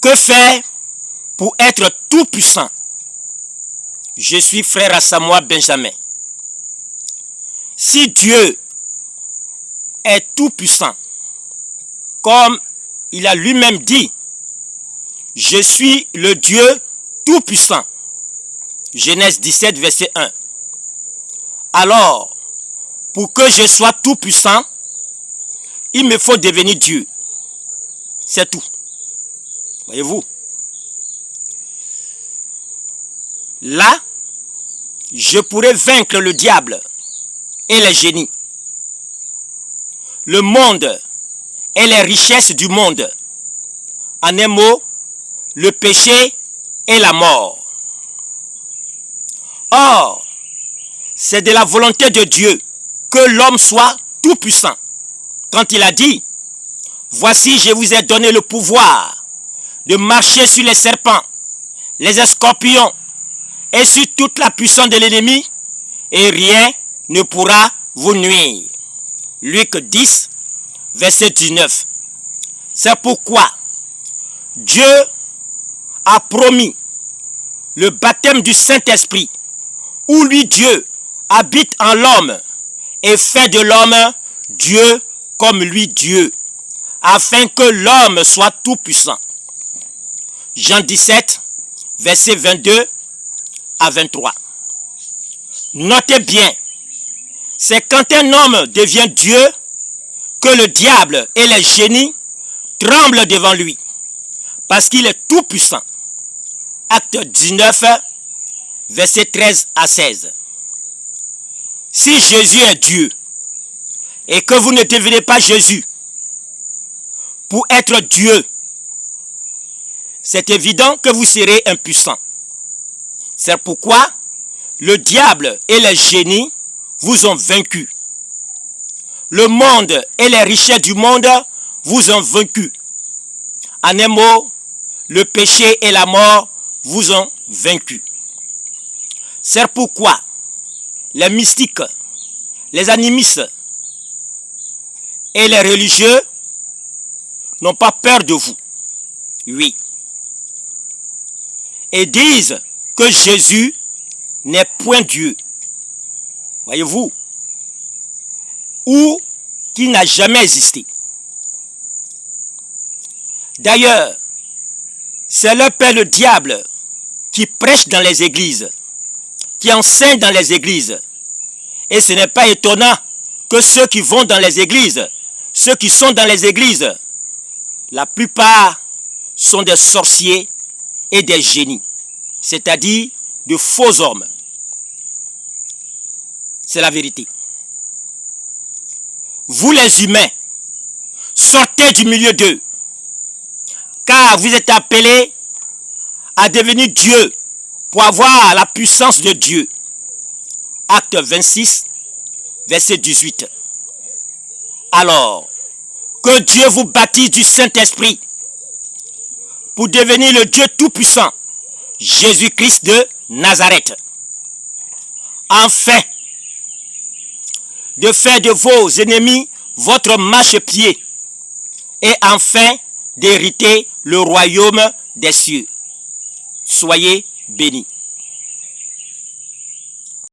Que faire pour être tout puissant? Je suis frère à Samoa Benjamin. Si Dieu est tout puissant, comme il a lui-même dit, je suis le Dieu tout puissant. Genèse 17, verset 1. Alors, pour que je sois tout puissant, il me faut devenir Dieu. C'est tout. Voyez-vous? Là, je pourrais vaincre le diable et les génies, le monde et les richesses du monde. En un mot, le péché et la mort. Or, c'est de la volonté de Dieu que l'homme soit tout puissant. Quand il a dit, voici je vous ai donné le pouvoir de marcher sur les serpents, les scorpions et sur toute la puissance de l'ennemi, et rien ne pourra vous nuire. Luc 10, verset 19. C'est pourquoi Dieu a promis le baptême du Saint-Esprit, où lui Dieu habite en l'homme et fait de l'homme Dieu comme lui Dieu, afin que l'homme soit tout puissant. Jean 17, verset 22 à 23. Notez bien, c'est quand un homme devient Dieu que le diable et les génies tremblent devant lui, parce qu'il est tout puissant. Acte 19, verset 13 à 16. Si Jésus est Dieu, et que vous ne devenez pas Jésus pour être Dieu, c'est évident que vous serez impuissant. C'est pourquoi le diable et les génies vous ont vaincu. Le monde et les richesses du monde vous ont vaincu. En un mot, le péché et la mort vous ont vaincu. C'est pourquoi les mystiques, les animistes et les religieux n'ont pas peur de vous. Oui. Et disent que Jésus n'est point Dieu. Voyez-vous? Ou qu'il n'a jamais existé. D'ailleurs, c'est leur père le diable qui prêche dans les églises, qui enseigne dans les églises. Et ce n'est pas étonnant que ceux qui vont dans les églises, ceux qui sont dans les églises, la plupart sont des sorciers et des génies, c'est-à-dire de faux hommes. C'est la vérité. Vous les humains, sortez du milieu d'eux, car vous êtes appelés à devenir Dieu pour avoir la puissance de Dieu. Acte 26, verset 18. Alors, que Dieu vous baptise du Saint-Esprit pour devenir le Dieu tout-puissant, Jésus-Christ de Nazareth. Enfin, de faire de vos ennemis votre marchepied et enfin d'hériter le royaume des cieux. Soyez bénis.